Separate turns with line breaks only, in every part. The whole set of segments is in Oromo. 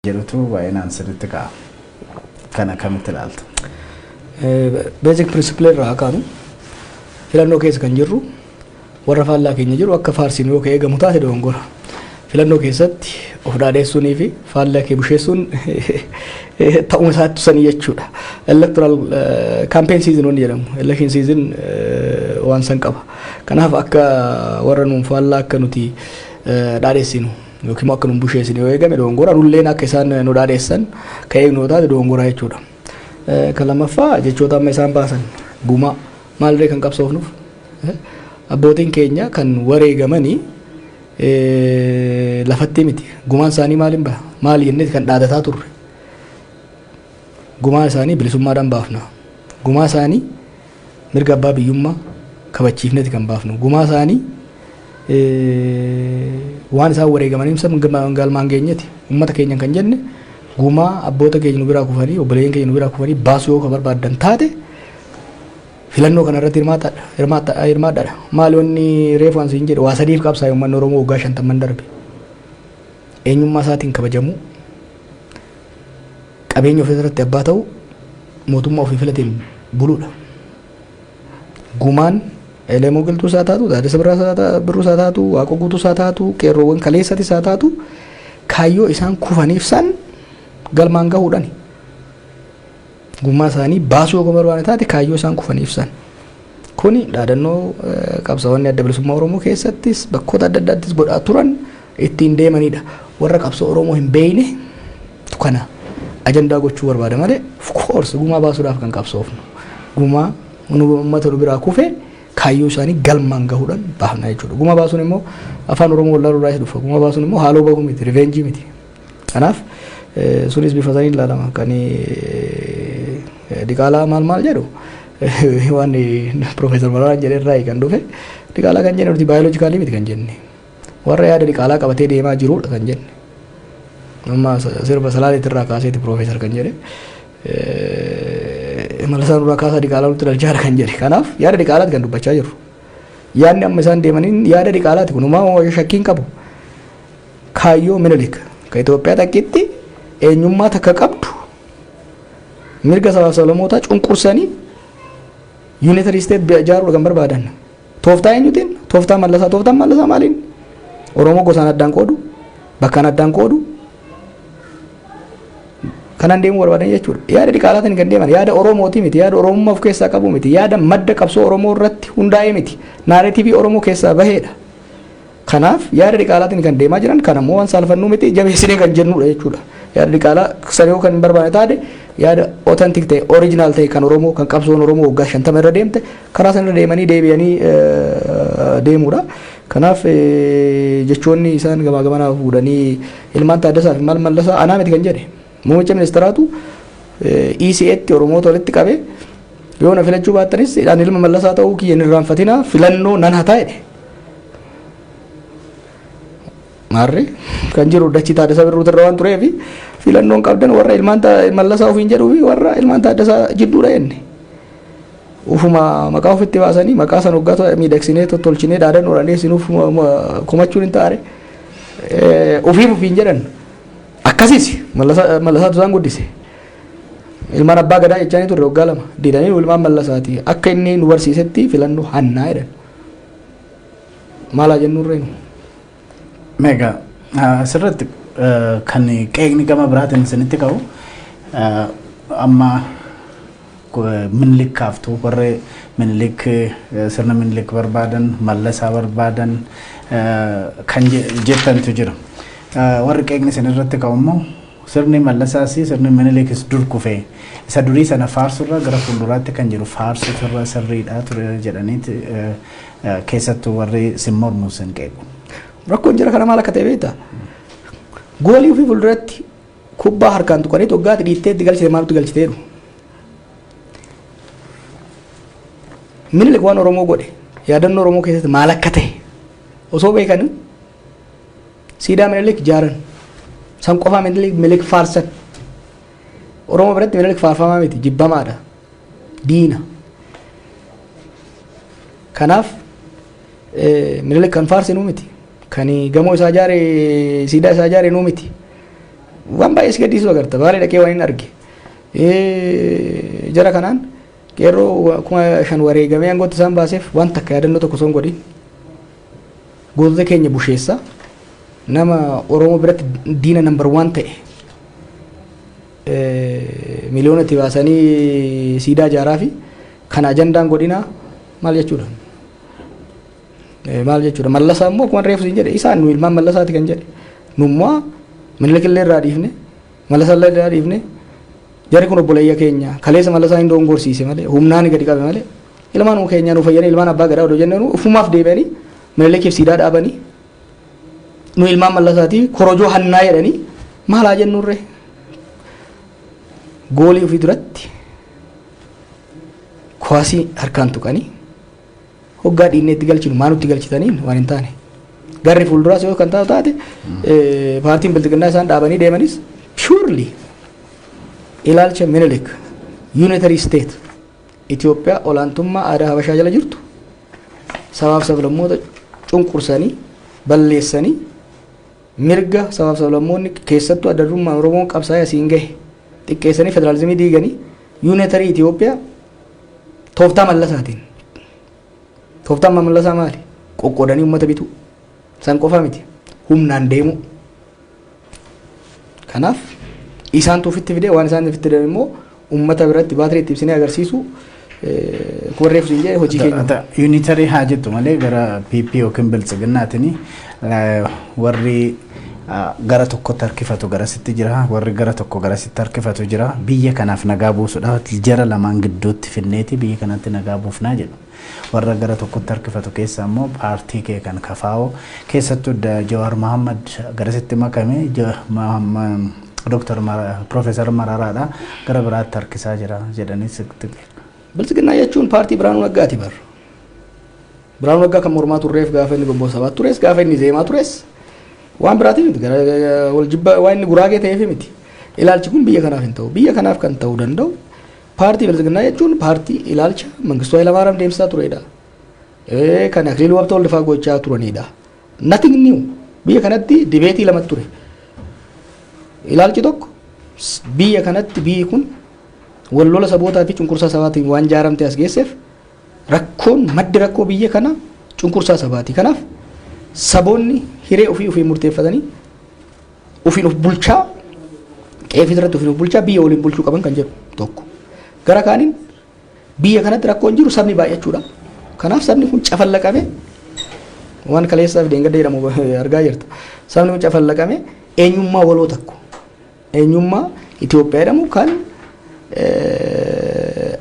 jedhutu baay'inaan sirriitti ka'a. Kana kamitti ilaalta?
Basic principle irraa kaanu filannoo keessa kan jirru warra faallaa keenya jiru akka faarsiin yoo ka'ee gamu taate dogongora. Filannoo keessatti of dhaadheessuunii fi faallaa kee busheessuun ta'uma isaatti sanii jechuudha. Electoral campaign season wanni jedhamu. Election season waan san qaba. Kanaaf akka warra nuun faallaa akka nuti dhaadheessinu yookiin akka nuun busheessinu yoo eegame dogongora nulleen akka isaan nu dhaadheessan ka'ee nu taate dogongora jechuudha. Kan lammaffaa jechoota amma isaan baasan gumaa maalirree kan qabsoofnuuf abbootiin keenya kan wareegamanii lafatti miti gumaan isaanii maaliin baha maali jennee kan dhaadataa turre gumaa isaanii bilisummaadhaan baafna gumaa isaanii mirga abbaa biyyummaa kabachiifneeti kan baafnu gumaa isaanii waan isaan wareegamaniif galmaan geenyeeti uummata keenya kan jenne gumaa abboota keenya nu biraa kufanii obboleeyyan keenya nu biraa kufanii baasuu yoo barbaadan taate filannoo kana irratti hirmaadhaadha. Maali wanni reefu ansiin jedhe waa sadiif qabsaa uummanni Oromoo waggaa 50 darbe. Eenyummaa isaatiin kabajamu qabeenya ofii irratti abbaa ta'u mootummaa ofii filateen buluudha. Gumaan Elemoo Qilxuu isaa taatu, Taaddasa Birruu isaa taatu, Waaqoo Guutuu isaa taatu, Qeerroowwan Kaleessati isaa taatu kaayyoo isaan kufaniif san galmaan gahuudhani. Gumaa isaanii baasuu yoo barbaade taate kaayyoo isaan kufaniif san. Kuni dhaadannoo qabsaa'onni adda bilisummaa Oromoo keessattis bakkoota adda addaattis godhaa turan ittiin deemanidha. Warra qabsoo Oromoo hin beekne kana ajandaa gochuu barbaada malee of course gumaa baasuudhaaf kan qabsoofnu. Gumaa uummata biraa kufe kaayyoo isaanii galmaan gahuudhaan baafna jechuudha. Gumaa baasuun immoo afaan Oromoo wallaaluu irraa dhufa. Gumaa baasuun immoo haaloo bahuu miti, revenge miti. Kanaaf sunis bifa saniin ilaalama. Kan Diqaalaa maal jedhu waan Profeesar Maraaraan jedhe irraa kan dhufe Diqaalaa kan jenne nuti baayolojikaalii miti kan jenne. Warra yaada Diqaalaa qabatee deemaa jirudha kan jenne. Amma sirba Salaaleetti irraa kaaseeti Profeesar kan jedhe. Malasaan irraa kaasaa Diqaalaa nutti dalchaadha kan jedhe. Kanaaf yaada Diqaalaati kan dubbachaa jirru. Yaadni amma isaan deemaniin yaada Diqaalaati kun uumaa shakkiin qabu. Kaayyoo Minilik ka Itoophiyaa takkitti eenyummaa takka qabdu mirga sabaaf sablammootaa cunqursanii unitary state ijaaruudha kan barbaadan. Tooftaa eenyutiin? Tooftaan mallasaa maaliin? Oromoo gosaan addaan qoodu, bakkaan addaan qoodu kanan deemuu barbaadan jechuudha. Yaada Diqaalaatiin kan deeman yaada Oromooti miti, yaada Oromummaa of keessaa qabu miti, yaada madda qabsoo Oromoo irratti hundaa'e miti, naareetiivii Oromoo keessaa baheedha. Kanaaf yaada Diqaalaatiin kan deemaa jiran kan ammoo waan saalfannuu miti jabeessinee kan jennudha jechuudha. Yaada Diqaalaa sanoo kan hin barbaanne taate yaada authentic ta'e original ta'e kan Oromoo kan qabsoon Oromoo waggaa 50 irra deemte karaa sanarra deemanii deebi'anii deemuudha. Kanaaf jechoonni isaan gamaa gamanaa fuudhanii ilmaan Taaddasaa fi Mallasaa anaa miti kan jedhe muummicha ministeeraatu ECA'tti Oromoota walitti qabe yoo na filachuu baattanis ani ilma Mallasaa ta'uu kiyya hin irraanfatinaa filannoo nan hataa jedhe. Maarree kan jiru dachii Taaddasa Birruu irra waan tureef filannoon qabdan warra ilmaan Mallasaa ofiin jedhuu fi warra ilmaan Taaddasaa jidduudha jenne. Ufuma maqaa ofitti baasanii maqaa san hoggaa miidhagsinee tottolchinee dhaadannoo dhaadheessinuuf komachuun hin taane ofiin jedhan akkasiis Mallasaatu isaan guddise. Ilmaan abbaa gadaa jechaanii turre waggaa 2 didanii ilmaan Mallasaati akka inni nu barsiisetti filannoo hannaa jedhan. Maalaa jennurree
Mega asirratti kan qeeqni gama biraatiin isinitti ka'u amma Minilik kaaftuu warri Minilik sirna Minilik barbaadan Mallasaa barbaadan kan jettantu jira. Warri qeeqni isinirratti ka'u immoo sirni Mallasaas sirni Minilikis dur kufee isa durii sana faarsurra gara fuulduraatti kan jiru faarsuturra sirriidhaa ture jedhaniiti keessattuu warri simmormuu sin qeequ.
Rakkoon jira kana maal akka ta'e beektaa? Goolii ofii fuulduratti kubbaa harkaan tuqanii waggaatti dhiitteetti galchite maaltu galchiteeru? Minilik waan Oromoo godhe yaadannoo Oromoo keessatti maal akka ta'e osoo beekan siidaa Minilik ijaaran san qofaa Minilik faarsan. Oromoo biratti Minilik faarfamaa miti jibbamaadha. Diina. Kanaaf Minilik kan faarsinuu miti. Kani gamoo isaa ijaare siidaa isaa ijaare nuu miti. waan baay'ee si gaddisiisu agarta baalee dhaqee waan hin arge jara kanaan qeerroo kuma 5 wareegamee aangootti isaan baaseef waan takka yaadannoo tokko son godhin gootota keenya busheessa nama Oromoo biratti diina number 1 ta'e miliyoona itti baasanii siidaa ijaaraa fi kan ajandaan godhinaa maal jechuudha mallasaa immoo akkuma reefu siin jedhe isaan nu ilmaan mallasaati kan jedhe nummaa Minilik illee irraa dhiifne Mallasaa illee irraa dhiifne jarri kun obboleeyya keenya kaleessa Mallasaa hin doongorsiise malee humnaan gadi qabe malee ilmaan keenya nu fayyanii ilmaan abbaa gadaa odoo jennee ufumaaf deebi'anii Minilikiif siidaa dhaabanii nu ilmaan Mallasaati korojoo hannaa jedhanii maalaa jennurre goolii ofii duratti kuwaasii harkaan tuqanii hoggaa dhiinnee itti galchinu maa nutti galchitaniin waan hin taane garri fuulduraas yoo kan taate paartiin biltiqinnaa isaan dhaabanii deemanis purely ilaalcha Minilik unitary state Itoophiyaa olaantummaa aadaa Habashaa jala jirtu sabaaf sablammoota cunqursanii balleessanii mirga sabaaf sablammoonni keessattuu adda durummaa Oromoon qabsaa'ee asiin gahe xiqqeessanii federaalizimii diiganii unitary Itoophiyaa tooftaa Mallasaatiin tooftaan Mallasaa maali qoqqoodanii uummata bituu san qofa miti humnaan deemu kanaaf isaan tuufitti fide waan isaan itti fide immoo uummata biratti baatirii itti ibsinee agarsiisu kubarreef siin jedhe hojii keenya
unitary haa jettu malee gara PP yookiin biltsiginnaatini warri gara tokkotti harkifatu gara sitti jira warri gara tokko gara sitti harkifatu jira biyya kanaaf nagaa buusuudhaaf jara lamaan gidduutti finneeti biyya kanatti nagaa buufnaa jedhu warra gara tokkotti harkifatu keessa immoo paartii kee kan kafaa'oo keessattuu Jawaar Mohammad gara sitti makame Dr. Professor Mararaadha gara biraatti harkisaa jira jedhanii sitti
biltsiginnaa jechuun paartii Biraanuu Naggaati bar Biraanuu Naggaa kan mormaa turreef gaafa inni gomboo sabaat tures gaafa inni zeemaa tures waan biraati miti gara wal jibba waan inni guraagee ta'eef miti ilaalchi kun biyya kanaaf hin ta'u biyya kanaaf kan ta'uu danda'u paartii biltsiginnaa jechuun paartii ilaalcha Mangistuu Hayilamaariyaam deemsisaa turedha kan Akiliiluu Habtewaldifaa gochaa turanidha nothing new biyya kanatti dibeetii lamatti ture ilaalchi tokko biyya kanatti biyyi kun wal lola sabootaa fi cunqursaa sabaatiin waan jaaramte as geesseef rakkoon maddi rakkoo biyya kana cunqursaa sabaati kanaaf saboonni hiree ofii murteeffatanii ofiin of bulchaa qeefii irratti ofiin of bulchaa biyya waliin bulchuu qaban kan jedhu tokko gara kaaniin biyya kanatti rakkoon jiru sabni baay'achuudha kanaaf sabni kun cafallaqame waan kaleessaaf deengadda jedhamu argaa jirta sabni kun cafallaqame eenyummaa waloo takko eenyummaa Itoophiyaa jedhamu kan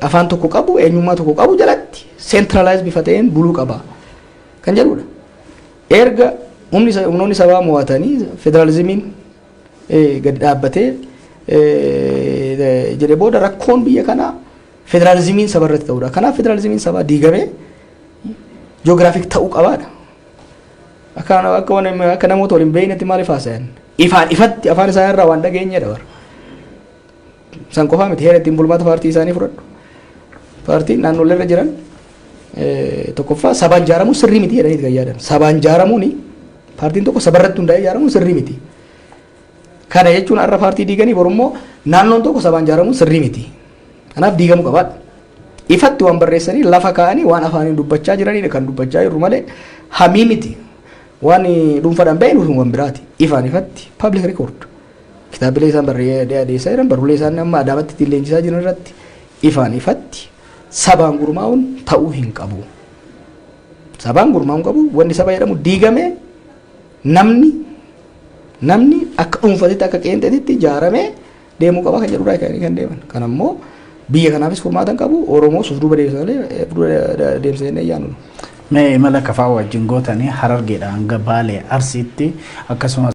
afaan tokko qabu eenyummaa tokko qabu jalatti centralize bifa ta'een buluu qaba kan jedhudha erga humnoonni sabaa mo'atanii federalizimiin gadi dhaabbatee jedhe booda rakkoon biyya kanaa federalizimiin saba irratti ta'udha kanaaf federalizimiin sabaa diigamee ji'oogiraafik ta'uu qabaadha akka namoota waliin beeynetti maaliif haasayan ifaan ifatti afaan isaa irraa waan dhageenyedha bara san qofaa miti heera ittiin bulmaata paartii isaanii fudhadhu paartiin naannolee irra jiran tokkoffaa sabaan ijaaramuun sirrii miti jedhanii kan yaadan sabaan ijaaramuun paartiin tokko saba irratti hundaa'ee ijaaramuun sirrii miti kana jechuun har'a paartii diiganii borummoo naannoon tokko sabaan ijaaramuun sirrii miti kanaaf diigamuu qabaadha ifatti waan barreessanii lafa kaa'anii waan afaaniin dubbachaa jiranidha kan dubbachaa jirru malee hamii miti waan dhuunfaadhaan baay'ee waan biraati ifaan ifatti public record kitaabilee isaan barreessaa jiran barruulee isaan amma adaamatti ittiin leenjisaa jiran irratti ifaan ifatti sabaan gurmaa'uun ta'uu hin qabu sabaan gurmaa'uun qabu wanni saba jedhamu diigame namni akka dhuunfatitti akka qeenxeetitti ijaaramee deemuu qaba kan jedhudha kan deeman kan ammoo biyya kanaafis furmaatan qabu Oromoo suuf duuba deemsisanii yaanu
mee imala kafaa wajjin gootanii Harargeedhaan hanga Baalee Arsiitti akkasumas